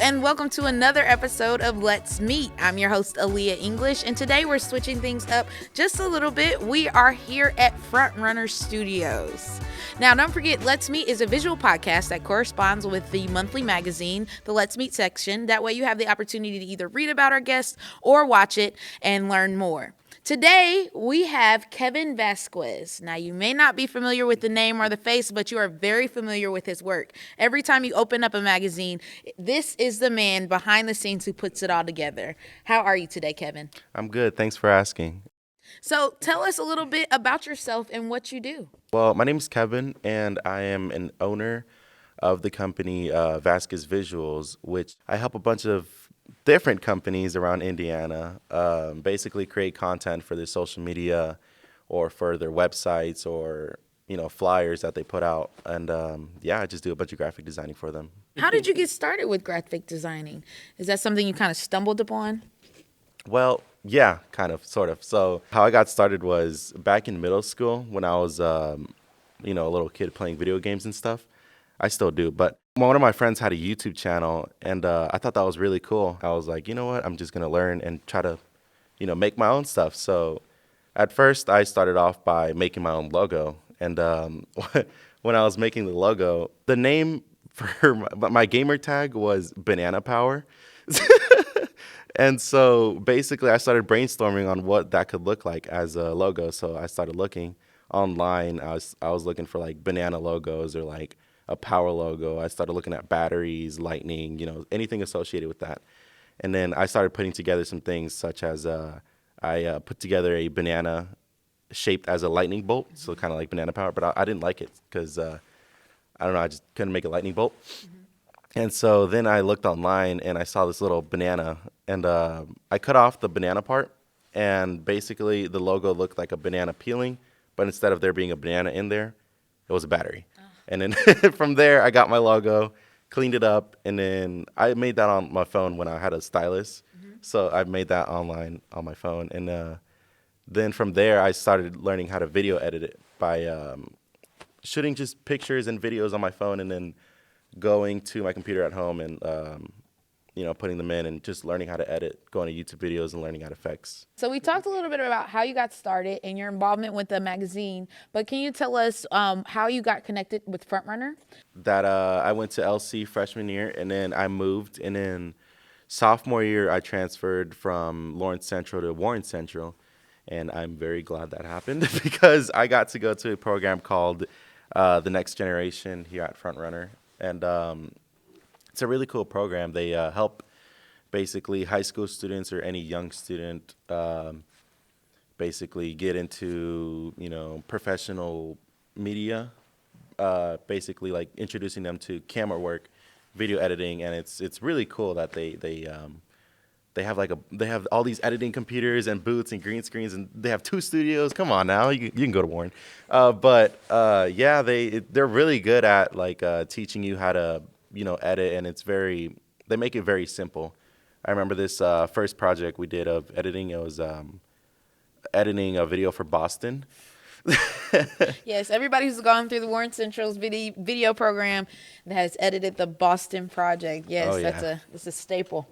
and welcome to another episode of Let's Meet. I'm your host, Aaliyah English, and today we're switching things up just a little bit. We are here at Frontrunner Studios. Now, don't forget, Let's Meet is a visual podcast that corresponds with the monthly magazine, the Let's Meet section. That way you have the opportunity to either read about our guests or watch it and learn more. Today, we have Kevin Vazquez. Now, you may not be familiar with the name or the face, but you are very familiar with his work. Every time you open up a magazine, this is the man behind the scenes who puts it all together. How are you today, Kevin? I'm good. Thanks for asking. So tell us a little bit about yourself and what you do. Well, my name is Kevin, and I am an owner of the company Vazquez Visuals, which I help a bunch of different companies around Indiana basically create content for their social media or for their websites or, flyers that they put out. And I just do a bunch of graphic designing for them. How did you get started with graphic designing? Is that something you kind of stumbled upon? Well, yeah, kind of, sort of. So how I got started was back in middle school when I was, a little kid playing video games and stuff. I still do, but one of my friends had a YouTube channel, and I thought that was really cool. I was like, you know what? I'm just going to learn and try to, make my own stuff. So at first, I started off by making my own logo. And when I was making the logo, the name for my gamer tag was Banana Power. And so basically, I started brainstorming on what that could look like as a logo. So I started looking online. I was looking for like banana logos or like a power logo. I started looking at batteries, lightning, anything associated with that. And then I started putting together some things such as I put together a banana shaped as a lightning bolt, so kind of like banana power, but I didn't like it because, I don't know, I just couldn't make a lightning bolt. And so then I looked online and I saw this little banana, and I cut off the banana part, and basically the logo looked like a banana peeling, but instead of there being a banana in there, it was a battery. And then from there, I got my logo, cleaned it up, and then I made that on my phone when I had a stylus. So I made that online on my phone. And then from there, I started learning how to video edit it by shooting just pictures and videos on my phone and then going to my computer at home and putting them in and just learning how to edit, going to YouTube videos and learning how to effects. So we talked a little bit about how you got started and your involvement with the magazine, but can you tell us how you got connected with Frontrunner? That I went to LC freshman year, and then I moved, and then sophomore year I transferred from Lawrence Central to Warren Central, and I'm very glad that happened because I got to go to a program called The Next Generation here at Frontrunner, and it's a really cool program. They help basically high school students or any young student basically get into, professional media, basically like introducing them to camera work, video editing, and it's really cool that they have all these editing computers and booths and green screens, and they have 2 studios. Come on now, you can go to Warren. They're really good at like teaching you how to edit, and they make it very simple. I remember this first project we did of editing. It was editing a video for Boston. Yes, everybody who's gone through the Warren Central's video program that has edited the Boston project. Yes, Oh, yeah. that's a staple.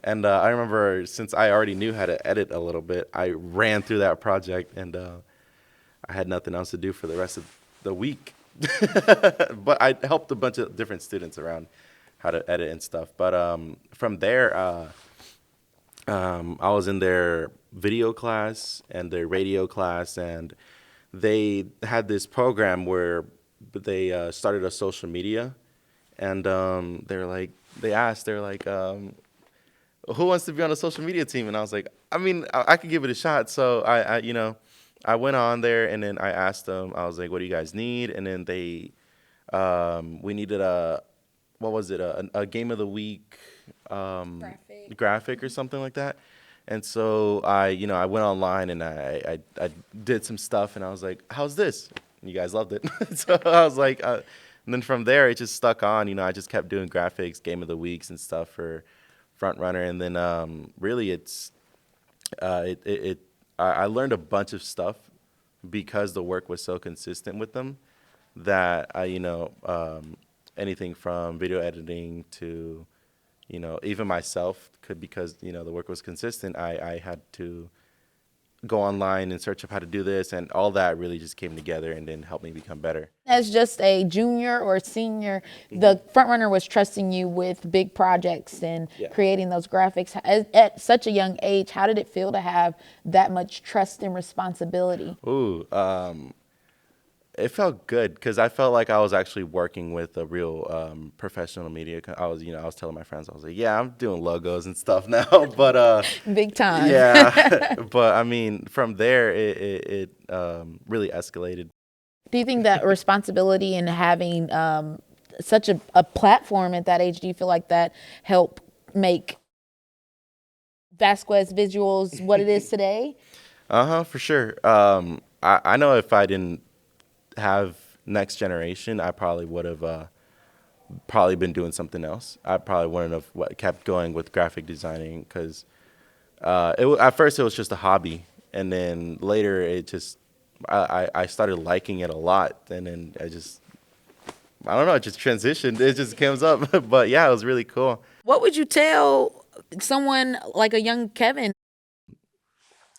And I remember, since I already knew how to edit a little bit, I ran through that project, and I had nothing else to do for the rest of the week. But I helped a bunch of different students around how to edit and stuff. But from there, I was in their video class and their radio class, and they had this program where they started a social media, and they asked, who wants to be on a social media team? And I was like, I could give it a shot. So I went on there, and then I asked them, I was like, what do you guys need? And then we needed a game of the week graphic or something like that. And so I went online and I did some stuff, and I was like, how's this? And you guys loved it. So I was like, and then from there it just stuck on. I just kept doing graphics, game of the weeks and stuff for Frontrunner. And then really I learned a bunch of stuff because the work was so consistent with them that anything from video editing to even myself could, because, the work was consistent. I had to go online and search up how to do this, and all that really just came together and then helped me become better. As just a junior or senior, the frontrunner was trusting you with big projects and creating those graphics. At such a young age, how did it feel to have that much trust and responsibility? Ooh, it felt good because I felt like I was actually working with a real professional media. I was telling my friends, I was like, yeah, I'm doing logos and stuff now, but Big time. yeah, but I mean, from there, it really escalated. Do you think that responsibility and having such a platform at that age, do you feel like that helped make Vazquez Visuals what it is today? For sure. I know if I didn't have next generation, I probably would have probably been doing something else. I probably wouldn't have kept going with graphic designing because at first it was just a hobby, and then later it just I started liking it a lot, and then I don't know, it just transitioned. It just comes up, but yeah, it was really cool. What would you tell someone like a young Kevin?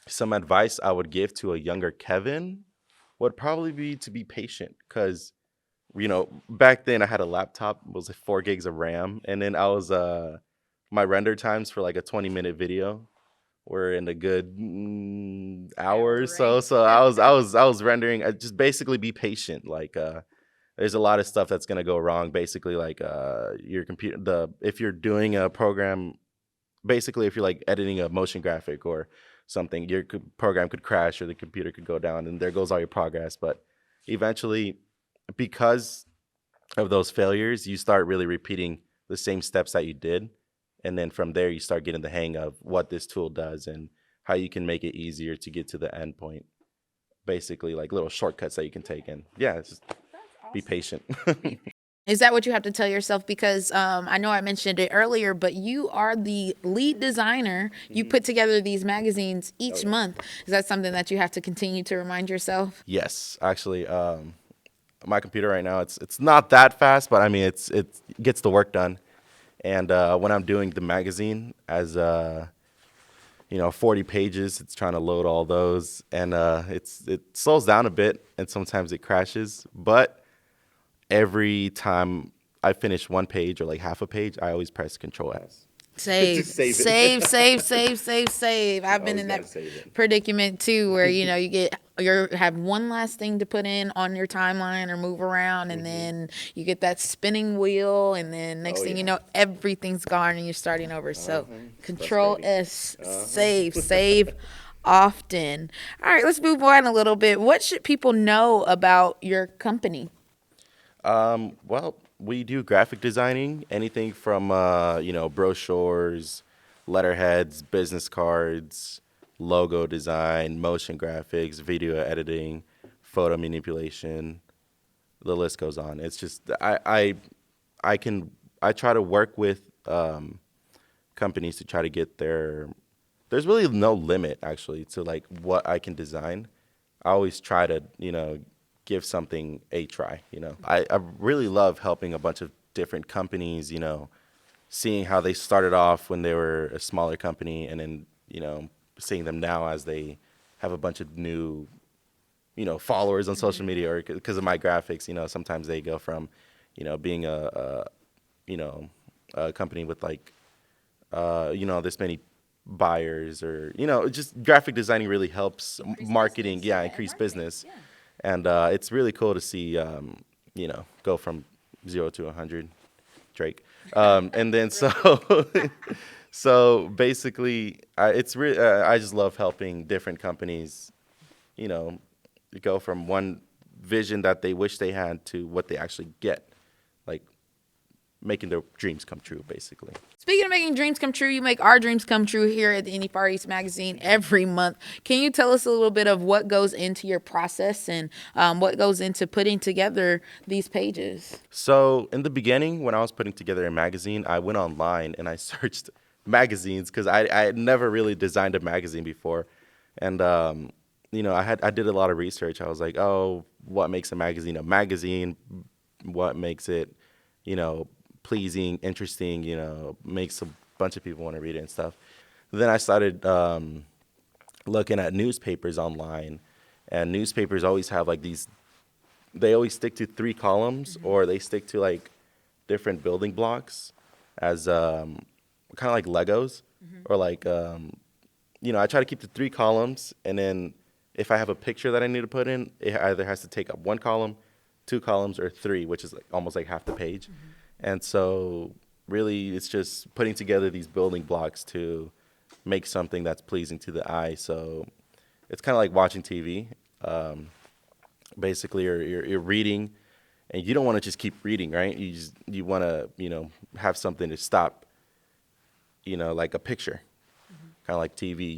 Some advice I would give to a younger Kevin would probably be to be patient because, back then I had a laptop, it was like 4 gigs of RAM, and then my render times for like a 20-minute video were in a good hour or so. So I was rendering. Just basically be patient. Like there's a lot of stuff that's gonna go wrong. Basically, like your computer. If you're doing a program, basically if you're like editing a motion graphic or something, your program could crash or the computer could go down, and there goes all your progress. But eventually, because of those failures, you start really repeating the same steps that you did. And then from there, you start getting the hang of what this tool does and how you can make it easier to get to the end point. Basically, like little shortcuts that you can take. And yeah, it's just be patient. Is that what you have to tell yourself? Because I know I mentioned it earlier, but you are the lead designer. You put together these magazines each month. Is that something that you have to continue to remind yourself? Yes, actually, my computer right now, it's not that fast, but I mean, it gets the work done. And when I'm doing the magazine, as 40 pages, it's trying to load all those, and it slows down a bit, and sometimes it crashes. But every time I finish one page or like half a page, I always press Control S. Save, Just save it. save. I've been in that predicament too, where you have one last thing to put in on your timeline or move around, and then you get that spinning wheel, and then next thing you know, everything's gone and you're starting over. So Control S, save often. All right, let's move on a little bit. What should people know about your company? Well, we do graphic designing, anything from brochures, letterheads, business cards, logo design, motion graphics, video editing, photo manipulation. The list goes on. It's just I try to work with companies to try to get there's really no limit actually to like what I can design. I always try to, give something a try. I really love helping a bunch of different companies, seeing how they started off when they were a smaller company, and then, seeing them now as they have a bunch of new, followers on social media, or because of my graphics, sometimes they go from, being a company with like, this many buyers, or, just graphic designing really helps marketing, increase business. And it's really cool to see, go from 0 to 100, Drake. And then so basically, it's really I just love helping different companies, go from one vision that they wish they had to what they actually get, like making their dreams come true, basically. Speaking of making dreams come true, you make our dreams come true here at the Indy Far East magazine every month. Can you tell us a little bit of what goes into your process and what goes into putting together these pages? So in the beginning, when I was putting together a magazine, I went online and I searched magazines because I had never really designed a magazine before. And, I did a lot of research. I was like, oh, what makes a magazine a magazine? What makes it, pleasing, interesting, makes a bunch of people want to read it and stuff. Then I started looking at newspapers online, and newspapers always have like these, they always stick to 3 columns, or they stick to like different building blocks as kind of like Legos, or like, I try to keep the 3 columns, and then if I have a picture that I need to put in, it either has to take up 1 column, 2 columns, or 3, which is like almost like half the page. And so really it's just putting together these building blocks to make something that's pleasing to the eye. So it's kind of like watching TV. Basically, you're reading, and you don't want to just keep reading, right? You want to have something to stop, like a picture, kind of like TV.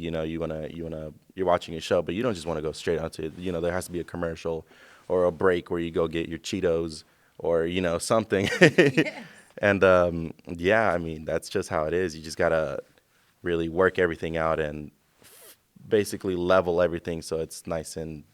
You're watching a show, but you don't just want to go straight onto it. There has to be a commercial or a break where you go get your Cheetos or something. And that's just how it is. You just gotta really work everything out and basically level everything so it's nice and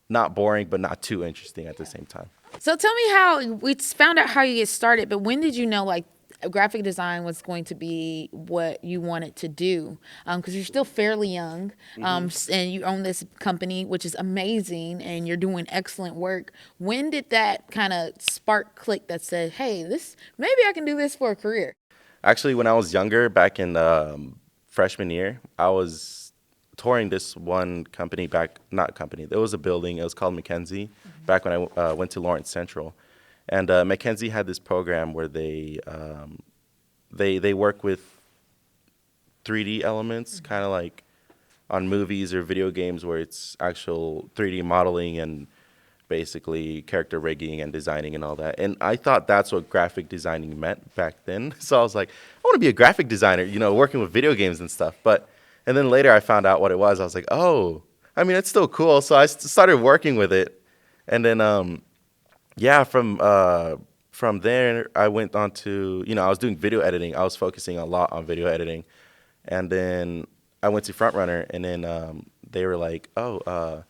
not boring, but not too interesting at the same time. So tell me how we found out how you get started, but when did you know like graphic design was going to be what you wanted to do? Because you're still fairly young, and you own this company, which is amazing, and you're doing excellent work. When did that kind of spark click that said, "Hey, maybe I can do this for a career"? Actually, when I was younger, back in freshman year, I was touring this one company there was a building. It was called Mackenzie, back when I went to Lawrence Central. And Mackenzie had this program where they work with 3D elements, kind of like on movies or video games where it's actual 3D modeling and basically character rigging and designing and all that. And I thought that's what graphic designing meant back then. So I was like, I want to be a graphic designer, working with video games and stuff. And then later I found out what it was. I was like, oh, I mean, it's still cool. So I started working with it. And then from there, I went on to, I was doing video editing. I was focusing a lot on video editing. And then I went to Front Runner, and then they were like, oh,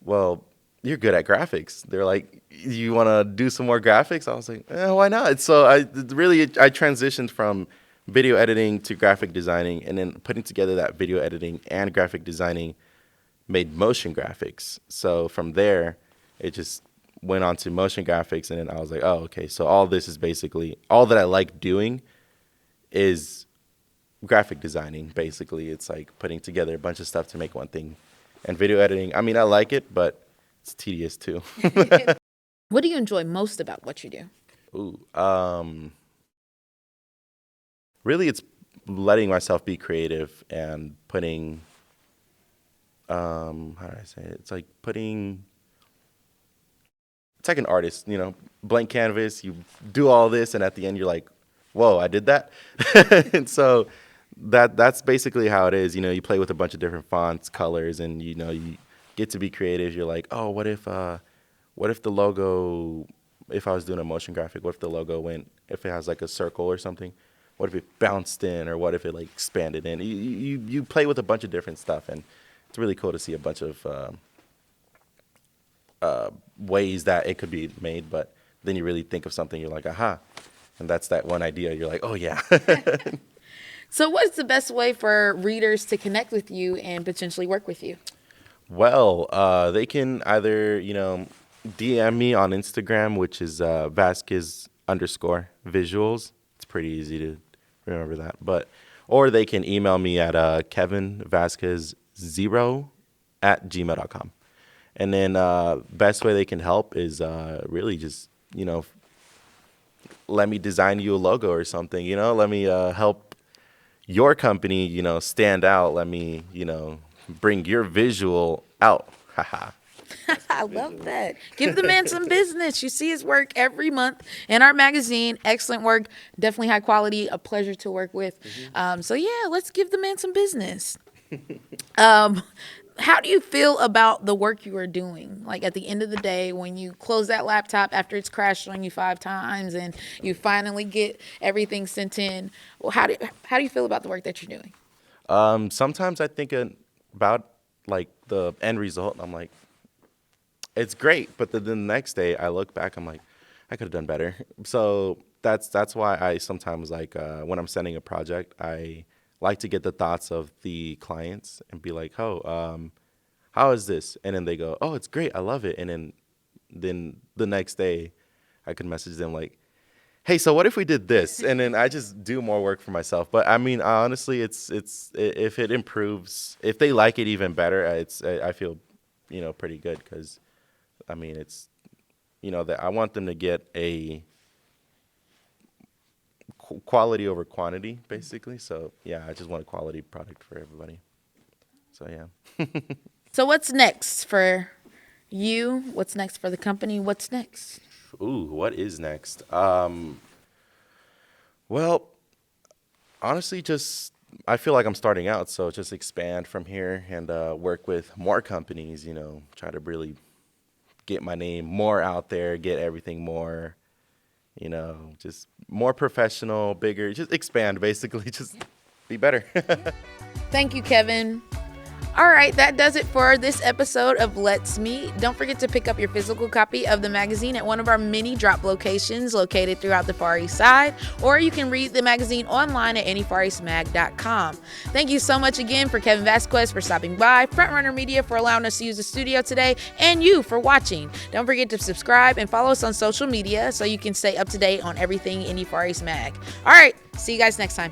well, you're good at graphics. They're like, you want to do some more graphics? I was like, why not? So I transitioned from video editing to graphic designing, and then putting together that video editing and graphic designing made motion graphics. So from there, it just went on to motion graphics, and then I was like, oh, okay, so all this is basically, all that I like doing is graphic designing, basically. It's like putting together a bunch of stuff to make one thing. And video editing, I mean, I like it, but it's tedious too. What do you enjoy most about what you do? Really it's letting myself be creative and putting, how do I say it? It's like it's like an artist, blank canvas, you do all this, and at the end you're like, whoa, I did that? And so that's basically how it is. You play with a bunch of different fonts, colors, and you get to be creative. You're like, oh, what if the logo, if I was doing a motion graphic, what if the logo if it has like a circle or something, what if it bounced in, or what if it like expanded in? You play with a bunch of different stuff, and it's really cool to see a bunch of ways that it could be made. But then you really think of something, you're like, aha, and that's that one idea. You're like, oh yeah. So what's the best way for readers to connect with you and potentially work with you? Well, they can either, DM me on Instagram, which is Vazquez_Visuals. It's pretty easy to remember that. Or they can email me at kevinvazquez0@gmail.com. And then best way they can help is really just, let me design you a logo or something, let me help your company, stand out. Let me, bring your visual out. Haha. I love that. Give the man some business. You see his work every month in our magazine. Excellent work. Definitely high quality. A pleasure to work with. So yeah, let's give the man some business. How do you feel about the work you are doing? Like at the end of the day, when you close that laptop after it's crashed on you 5 times and you finally get everything sent in, well, how do you feel about the work that you're doing? Sometimes I think about like the end result, and I'm like, it's great. But then the next day I look back, I'm like, I could have done better. So that's why I sometimes like when I'm sending a project, I like to get the thoughts of the clients and be like, oh, how is this? And then they go, oh, it's great, I love it. And then the next day, I could message them like, hey, so what if we did this? And then I just do more work for myself. But I mean, honestly, it's if it improves, if they like it even better, I feel, pretty good because, I mean, it's, that I want them to get a quality over quantity, basically. So yeah, I just want a quality product for everybody. So yeah. So what's next for you? What's next for the company? What's next? Ooh, what is next? Well, honestly, just I feel like I'm starting out, so just expand from here and work with more companies. Try to really get my name more out there, get everything more, just more professional, bigger, just expand basically, just be better. Thank you, Kevin. All right, that does it for this episode of Let's Meet. Don't forget to pick up your physical copy of the magazine at one of our many drop locations located throughout the Far East Side, or you can read the magazine online at anyfareastmag.com. Thank you so much again for Kevin Vazquez for stopping by, Frontrunner Media for allowing us to use the studio today, and you for watching. Don't forget to subscribe and follow us on social media so you can stay up to date on everything Indy Far East Mag. All right, see you guys next time.